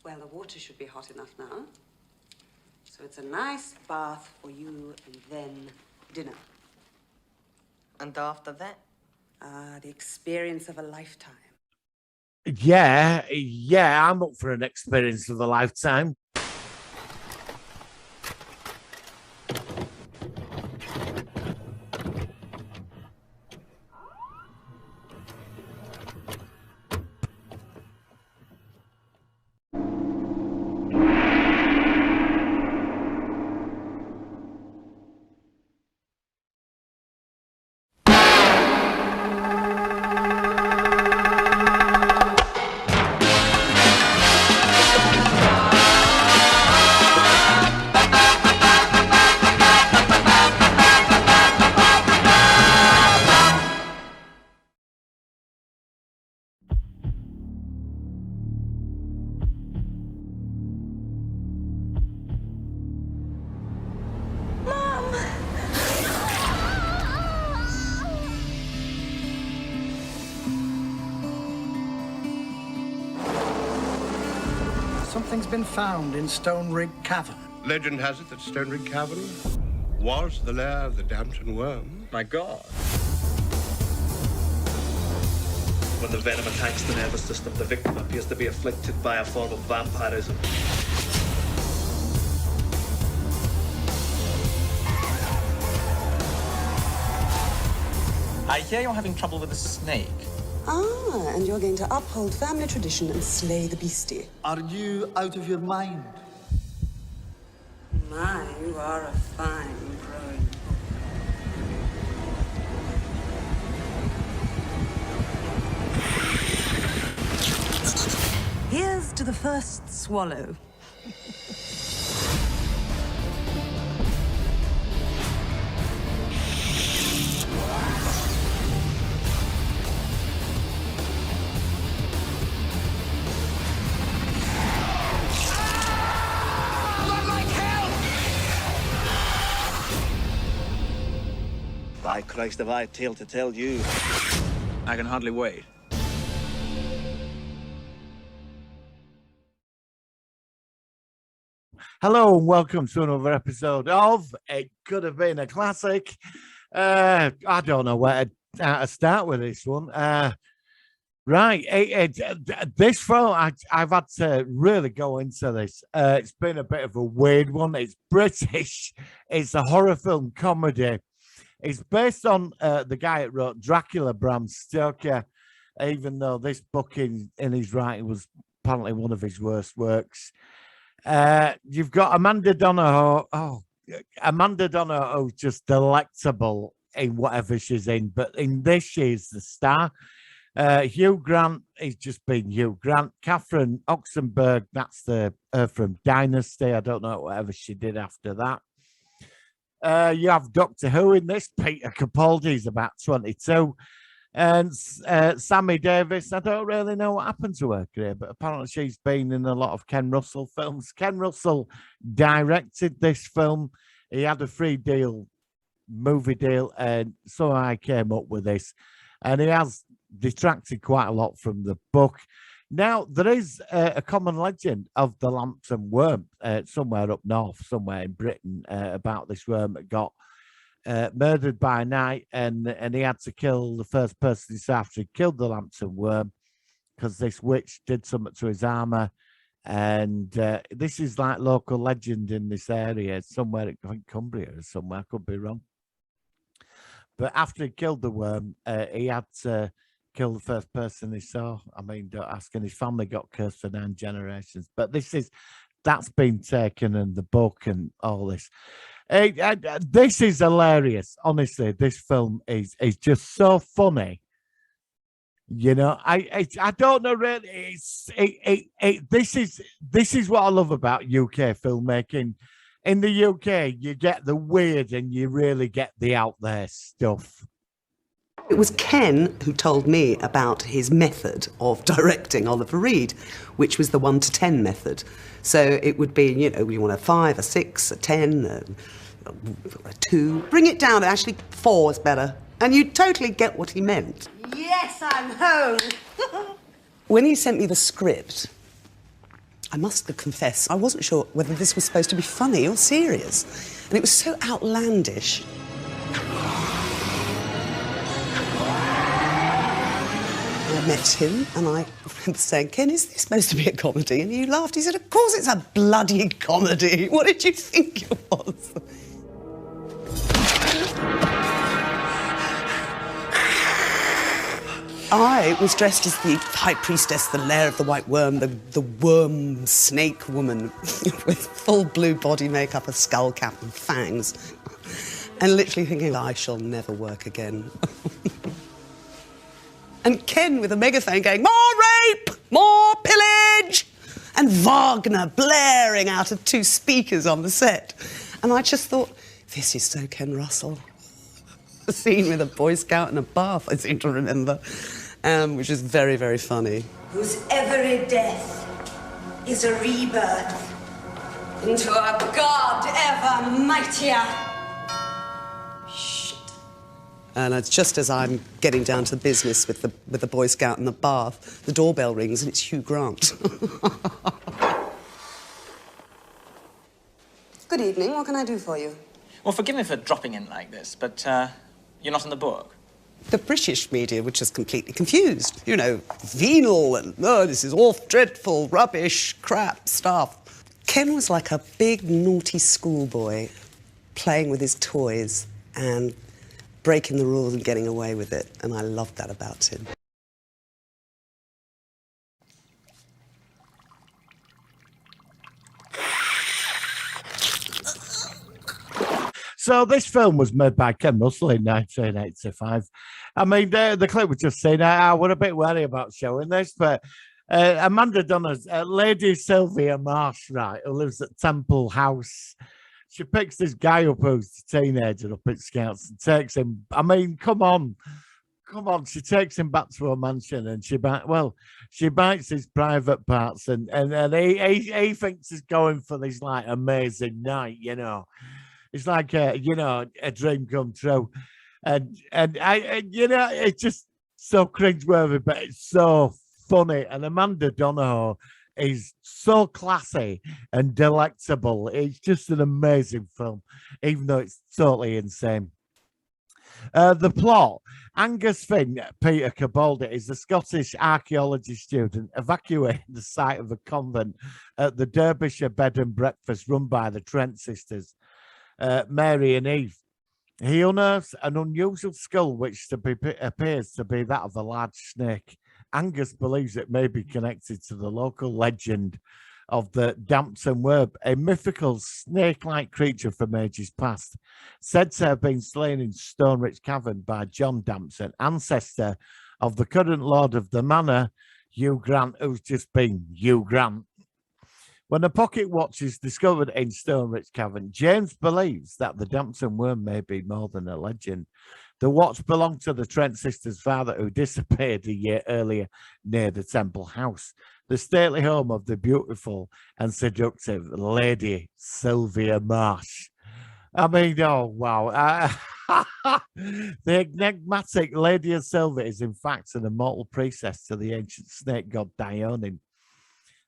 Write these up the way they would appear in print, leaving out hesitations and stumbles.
Well, the water should be hot enough now. So it's a nice bath for you and then dinner. And after that? Ah, the experience of a lifetime. Yeah, I'm up for an experience of a lifetime. Something's been found in Stonerich Cavern. Legend has it that Stonerich Cavern was the lair of the Dampton worm. My God. When the venom attacks the nervous system, the victim appears to be afflicted by a form of vampirism. I hear you're having trouble with a snake. Ah, and you're going to uphold family tradition and slay the beastie. Are you out of your mind? My, you are a fine growing. Here's to the first swallow. By Christ, have I a tale to tell you. I can hardly wait. Hello and welcome to another episode of It Could Have Been a Classic. I don't know how to start with this one. This film, I've had to really go into this. It's been a bit of a weird one. It's British. It's a horror film comedy. It's based on the guy that wrote Dracula, Bram Stoker, even though this book in his writing was apparently one of his worst works. You've got Amanda Donohoe. Oh, Amanda Donohoe's just delectable in whatever she's in, but in this, she's the star. Hugh Grant is just being Hugh Grant. Catherine Oxenberg, that's her from Dynasty. I don't know whatever she did after that. You have Doctor Who in this. Peter Capaldi is about 22. And Sammi Davis, I don't really know what happened to her career, but apparently she's been in a lot of Ken Russell films. Ken Russell directed this film. He had a movie deal, and so I came up with this. And he has detracted quite a lot from the book. Now, there is a common legend of the Lambton worm somewhere up north, somewhere in Britain, about this worm that got murdered by night, and he had to kill the first person after he killed the Lambton worm because this witch did something to his armour. And this is like local legend in this area, somewhere in Cumbria or somewhere, I could be wrong. But after he killed the worm, he had to kill the first person he saw. I mean, don't ask. And his family got cursed for 9 generations. But that's been taken in the book and all this. This is hilarious. Honestly, this film is just so funny. You know, I don't know really. This is what I love about UK filmmaking. In the UK, you get the weird and you really get the out there stuff. It was Ken who told me about his method of directing Oliver Reed, which was the 1 to 10 method. So it would be, you want a 5, a 6, a 10, a 2. Bring it down. Actually, 4 is better. And you totally get what he meant. Yes, I'm home. When he sent me the script, I must confess, I wasn't sure whether this was supposed to be funny or serious. And it was so outlandish. I met him and I remember saying, Ken, is this supposed to be a comedy? And he laughed. He said, of course it's a bloody comedy. What did you think it was? I was dressed as the high priestess, the Lair of the White Worm, the worm snake woman with full blue body makeup, a skull cap and fangs. And literally thinking, I shall never work again. And Ken with a megaphone going, more rape, more pillage, and Wagner blaring out of 2 speakers on the set. And I just thought, this is so Ken Russell. The scene with a Boy Scout in a bath, I seem to remember, which is very, very funny. Whose every death is a rebirth into a God ever mightier. And it's just as I'm getting down to the business with the Boy Scout in the bath, the doorbell rings and it's Hugh Grant. Good evening, what can I do for you? Well, forgive me for dropping in like this, but you're not in the book. The British media were just completely confused. You know, venal and, oh, this is all dreadful, rubbish, crap stuff. Ken was like a big, naughty schoolboy playing with his toys and breaking the rules and getting away with it, and I loved that about him. So this film was made by Ken Russell in 1985. I mean, the clip was just saying, I was a bit wary about showing this, but Amanda Donna's Lady Sylvia Marsh, right, who lives at Temple House. She picks this guy up who's a teenager up at Scouts and takes him. I mean, come on. She takes him back to her mansion and she bites his private parts and he thinks he's going for this like amazing night, you know. It's like a dream come true, and it's just so cringeworthy, but it's so funny. And Amanda Donohoe is so classy and delectable. It's just an amazing film, even though it's totally insane. The plot: Angus Flint, Peter Capaldi, is a Scottish archaeology student evacuating the site of a convent at the Derbyshire bed and breakfast run by the Trent sisters, Mary and Eve. He unearths an unusual skull which appears to be that of a large snake. Angus believes it may be connected to the local legend of the Damson Worm, a mythical snake-like creature from ages past, said to have been slain in Stonerich Cavern by John Damson, ancestor of the current lord of the manor, Hugh Grant, who's just been Hugh Grant. When a pocket watch is discovered in Stonerich Cavern, James believes that the Damson Worm may be more than a legend. The watch belonged to the Trent sisters' father, who disappeared a year earlier near the Temple House, the stately home of the beautiful and seductive Lady Sylvia Marsh. I mean, oh, wow. The enigmatic Lady Sylvia is, in fact, an immortal priestess to the ancient snake god Dione.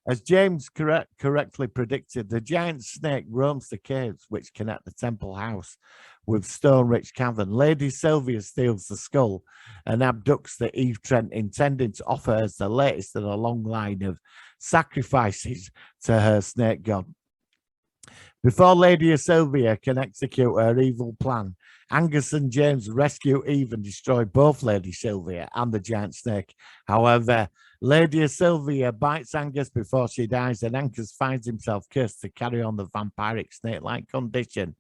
As James correctly predicted, the giant snake roams the caves which connect the Temple House with Stonerich Cavern. Lady Sylvia steals the skull and abducts the Eve Trent, intending to offer her the latest in a long line of sacrifices to her snake god. Before Lady Sylvia can execute her evil plan, Angus and James rescue Eve and destroy both Lady Sylvia and the giant snake. However, Lady Sylvia bites Angus before she dies, and Angus finds himself cursed to carry on the vampiric snake-like condition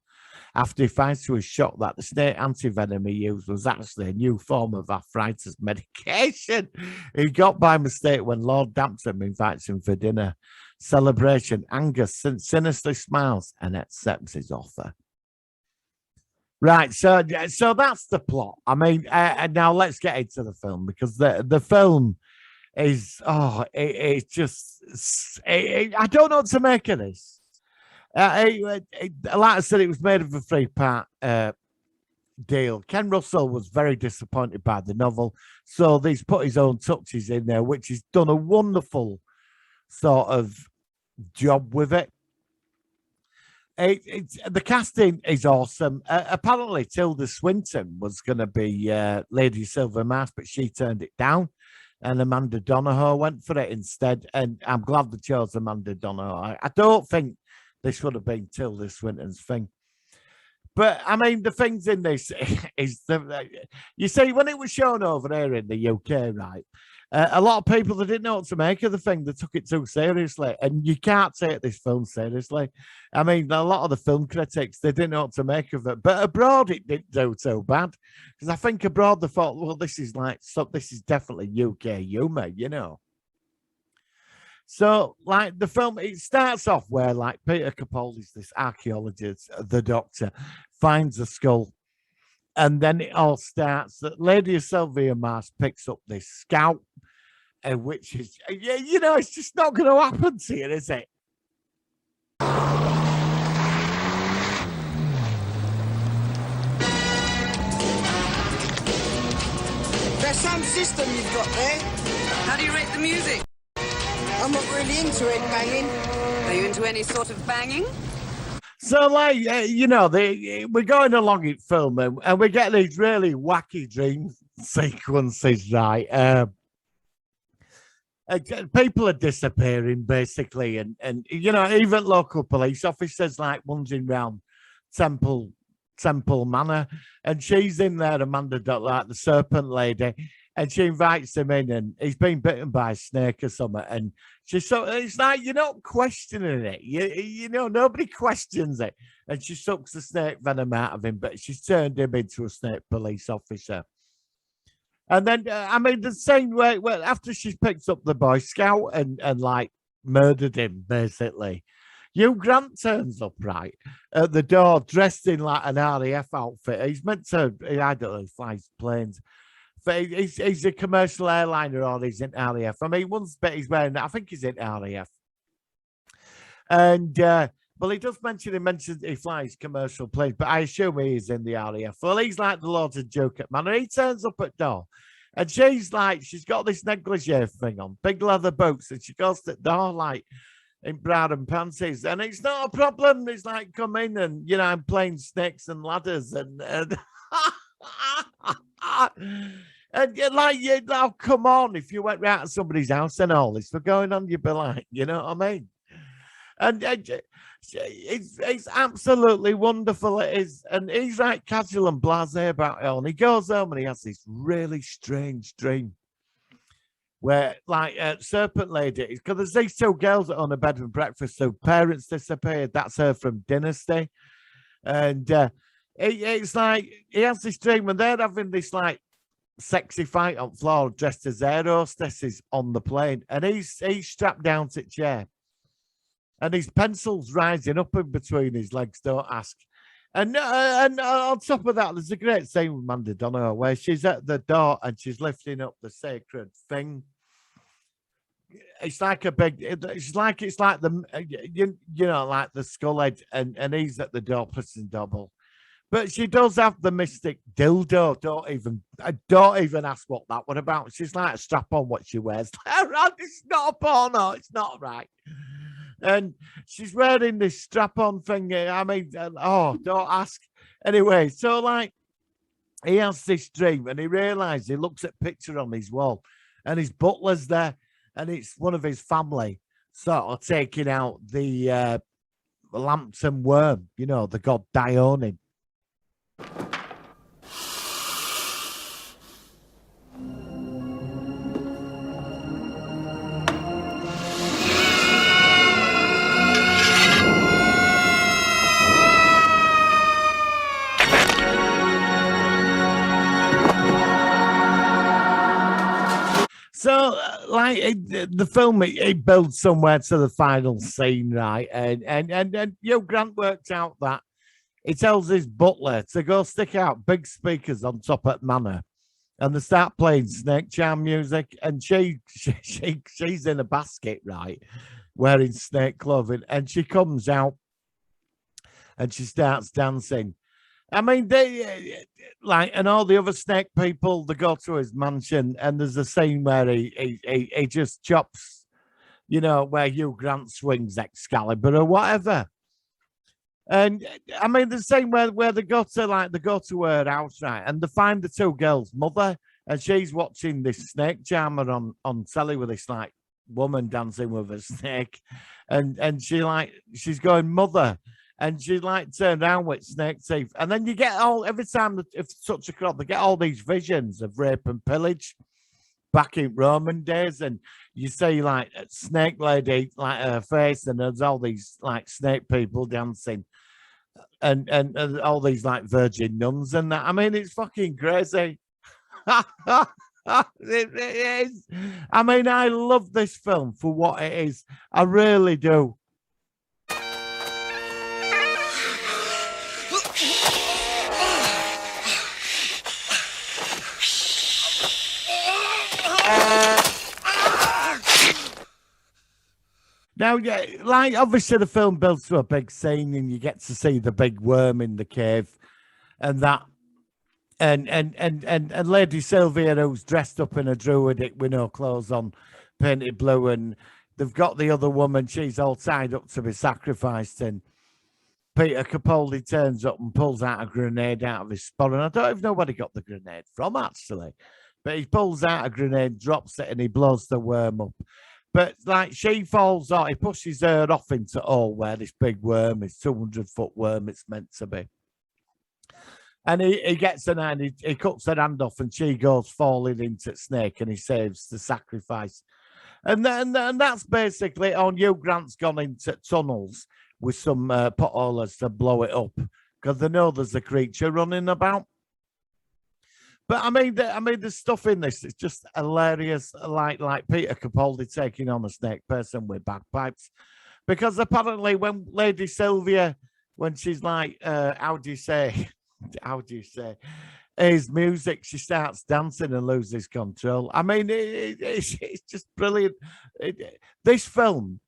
after he finds to his shock that the snake antivenom he used was actually a new form of arthritis medication he got by mistake when Lord Damson invites him for dinner. Celebration, Angus sinisterly smiles and accepts his offer. Right, so that's the plot. I mean, now let's get into the film, because the film is, it's just, I don't know what to make of this. Like I said, it was made of a 3-part deal. Ken Russell was very disappointed by the novel, so he's put his own touches in there, which has done a wonderful sort of job with it. The casting is awesome. Apparently, Tilda Swinton was going to be Lady Sylvia Marsh, but she turned it down, and Amanda Donohoe went for it instead. And I'm glad they chose Amanda Donohoe. I don't think this would have been Tilda Swinton's thing. But I mean, the things in this is you see, when it was shown over here in the UK, right? A lot of people that didn't know what to make of the thing, they took it too seriously, and you can't take this film seriously. I mean, a lot of the film critics, they didn't know what to make of it, but abroad it didn't do so bad, because I think abroad they thought, well, this is definitely UK humour, you know. So, like, the film, it starts off where, like, Peter Capaldi's this archaeologist, the doctor, finds a skull. And then it all starts that Lady Sylvia Marsh picks up this scout, which is, yeah, you know, it's just not going to happen to you, is it? There's some system you've got there. How do you rate the music? I'm not really into it, banging. Are you into any sort of banging? So, like, you know, we're going along in film, and we get these really wacky dream sequences, right? People are disappearing, basically, and you know, even local police officers, like, wandering around Temple Manor, and she's in there, Amanda, like the serpent lady, and she invites him in, and he's been bitten by a snake or something, and it's like, you're not questioning it. You know, nobody questions it. And she sucks the snake venom out of him, but she's turned him into a snake police officer. And then, I mean, the same way, well, after she's picked up the Boy Scout and like, murdered him, basically, Hugh Grant turns up, right, at the door, dressed in, like, an RAF outfit. He's meant to, I don't know, he flies planes. But he's a commercial airliner, or he's in RAF. I mean, one bit he's wearing, I think he's in RAF. And, well, he does mention, he flies commercial planes, but I assume he is in the RAF. Well, he's like the Lord of Joke at Manor. He turns up at door, and she's got this negligee thing on, big leather boots, and she goes to the door, like, in bra and panties, and it's not a problem. It's like, come in, and, you know, I'm playing snakes and ladders, and and you're like, oh, come on, if you went round to somebody's house and all this were going on, you'd be like, you know what I mean? And it's absolutely wonderful, it is. And he's like casual and blasé about it all. And he goes home and he has this really strange dream where, like, Serpent Lady, because there's these two girls that own a bed and breakfast, so parents disappeared. That's her from Dynasty. And it's like, he has this dream and they're having this, like, sexy fight on floor dressed as air hostesses on the plane, and he's strapped down to a chair, and his pencil's rising up in between his legs, don't ask. And on top of that, there's a great scene with Amanda Donohoe where she's at the door and she's lifting up the sacred thing. It's like a big, it's like the, you know, like the skull head, and he's at the door pressing double. But she does have the mystic dildo. Don't even ask what that one about. She's like a strap on what she wears. It's not a porno. It's not right. And she's wearing this strap on thing. I mean, don't ask. Anyway, so, like, he has this dream and he realizes, he looks at a picture on his wall and his butler's there, and it's one of his family sort of taking out the Lambton worm, you know, the god Dione. So, like, the film, it builds somewhere to the final scene, right? And Hugh Grant worked out that he tells his butler to go stick out big speakers on top at Manor, and they start playing snake charm music. And she's in a basket, right, wearing snake clothing, and she comes out and she starts dancing. I mean, they like, and all the other snake people, they go to his mansion, and there's a scene where he just chops you know, where Hugh Grant swings Excalibur or whatever. And I mean, the same where they go to her house, right, and they find the two girls' mother, and she's watching this snake charmer on telly with this like woman dancing with a snake, and she's going mother, and she like turned around with snake teeth, and then you get every time that if such a crowd, they get all these visions of rape and pillage back in Roman days, and you see like a snake lady like her face, and there's all these like snake people dancing, and all these like virgin nuns and that. I mean, it's fucking crazy. It is. I mean, I love this film for what it is. I really do. Now, yeah, like obviously the film builds to a big scene, and you get to see the big worm in the cave, and that, and Lady Sylvia, who's dressed up in a druidic with no clothes on, painted blue, and they've got the other woman. She's all tied up to be sacrificed, and Peter Capaldi turns up and pulls out a grenade out of his spot, and I don't even know where he got the grenade from actually, but he pulls out a grenade, drops it, and he blows the worm up. But like she falls off, he pushes her off into where this big worm is, 200-foot worm it's meant to be. And he gets her and he cuts her hand off, and she goes falling into the snake, and he saves the sacrifice. And that's basically on. Hugh Grant's gone into tunnels with some potholders to blow it up because they know there's a creature running about. But I mean, the stuff in this is just hilarious. Like Peter Capaldi taking on a snake person with bagpipes, because apparently when Lady Sylvia, when she's like, how do you say, his music, she starts dancing and loses control. I mean, it's just brilliant. This film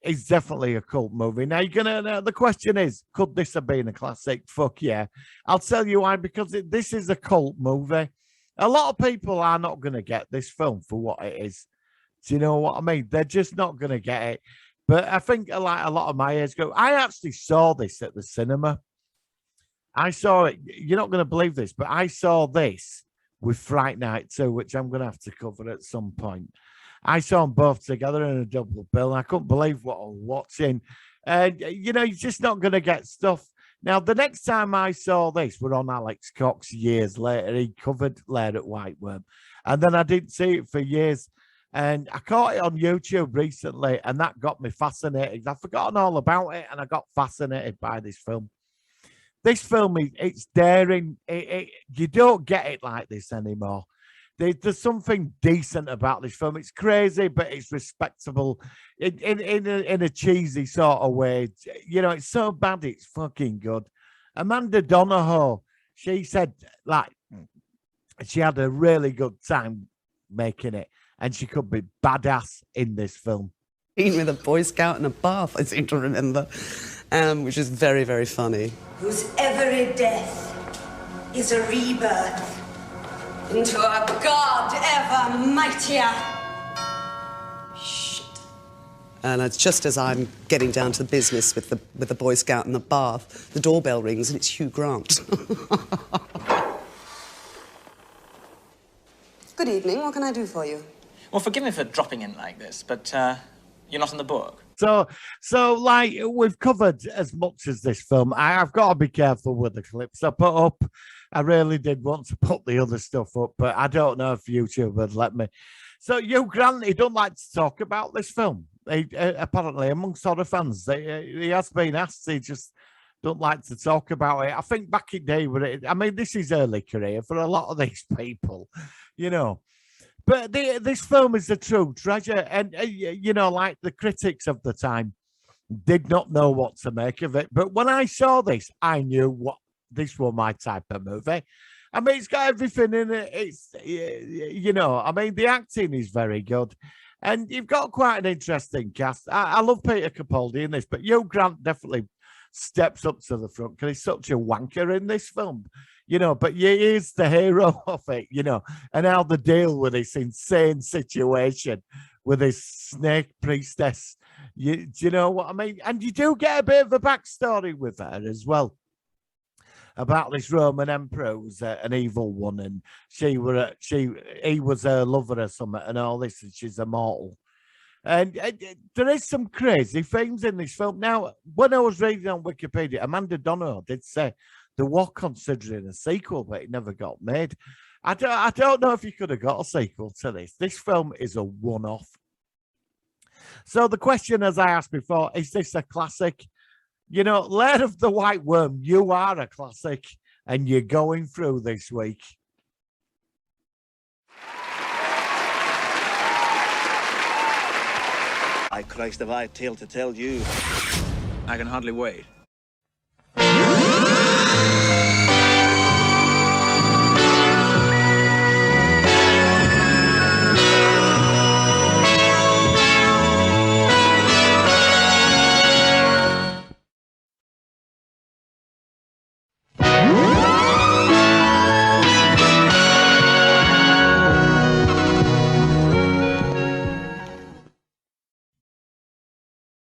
is definitely a cult movie. Now, the question is, could this have been a classic? Fuck yeah. I'll tell you why, because this is a cult movie. A lot of people are not going to get this film for what it is. Do you know what I mean? They're just not going to get it. But I think like a lot of my age group, I actually saw this at the cinema. I saw it. You're not going to believe this, but I saw this with Fright Night 2, which I'm going to have to cover at some point. I saw them both together in a double bill. I couldn't believe what I was watching. You're just not going to get stuff. Now, the next time I saw this, we're on Alex Cox years later. He covered Lair at Whiteworm. And then I didn't see it for years. And I caught it on YouTube recently, and that got me fascinated. I've forgotten all about it, and I got fascinated by this film. This film, it's daring. You don't get it like this anymore. There's something decent about this film. It's crazy, but it's respectable in a cheesy sort of way. It's so bad, it's fucking good. Amanda Donohoe, she said, like, she had a really good time making it, and she could be badass in this film. With a Boy Scout in a bath, I seem to remember, which is very, very funny. Whose every death is a rebirth into a god ever mightier. Shit. And it's just as I'm getting down to the business with the Boy Scout in the bath, the doorbell rings and it's Hugh Grant. Good evening. What can I do for you? Well, forgive me for dropping in like this, but you're not in the book. So like we've covered as much as this film. I've got to be careful with the clips I put up. I really did want to put the other stuff up, but I don't know if YouTube would let me. So Hugh Grant, he don't like to talk about this film. He, apparently, amongst other fans, he has been asked. He just don't like to talk about it. I think back in day, this is early career for a lot of these people, But this film is a true treasure, and like the critics of the time did not know what to make of it. But when I saw this, I knew this was my type of movie. I mean, it's got everything in it. It's the acting is very good, and you've got quite an interesting cast. I love Peter Capaldi in this, but Hugh Grant definitely steps up to the front because he's such a wanker in this film. But he is the hero of it, and how they deal with this insane situation with his snake priestess. Do you know what I mean? And you do get a bit of a backstory with her as well, about this Roman emperor who's an evil one, and he was her lover or something, and all this, and she's immortal. And there is some crazy things in this film. Now, when I was reading on Wikipedia, Amanda Donohoe did say they were considering a sequel, but it never got made. I don't know if you could have got a sequel to this. This film is a one-off. So the question, as I asked before, is this a classic? You know, Lair of the White Worm, you are a classic, and you're going through this week. Christ, have I a tale to tell you. I can hardly wait.